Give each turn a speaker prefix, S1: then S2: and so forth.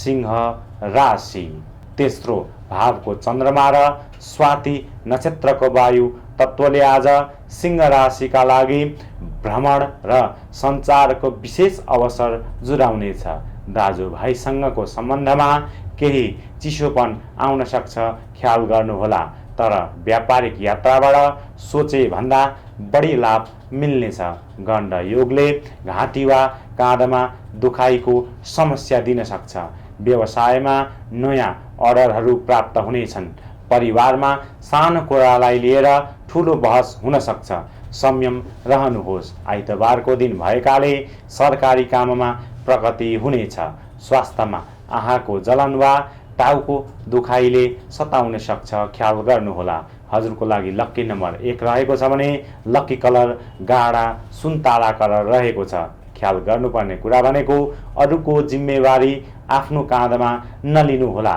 S1: सिंह राशि। तेस्रो भावको चन्द्रमा र स्वाति नक्षत्रको वायु तत्त्वले आज सिंह राशिका लागि भ्रमण र सञ्चारको विशेष अवसर जुराउनेछ। दाजुभाइसँगको सम्बन्धमा केही चिसोपन आउन सक्छ, ख्याल गर्नुहोला। तर व्यापारिक यात्राबाट सोचे भन्दा बढी लाभ मिल्नेछ। गण्ड योगले घाँटी वा काँधमा दुखाइको समस्या दिन सक्छ। व्यवसायमा नयाँ अर्डरहरू प्राप्त हुनेछन्। परिवारमा सानो कुरालाई लिएर ठुलो बहस हुन सक्छ। संयम रहनुहोस्। आइतबारको दिन भएकाले सरकारी काममा प्रगति हुनेछ। स्वास्थ्यमा आँखाको जलन वा टाउको दुखाइले सताउन सक्छ, ख्याल गर्नुहोला। हजुरको लागि लक्की नम्बर 1 रहेको छ भने लक्की कलर गाढा सुन्तला कलर रहेको छ। ख्याल गर्नुपर्ने कुरा भनेको अरूको जिम्मेवारी आफ्नो काँधमा नलिनुहोला।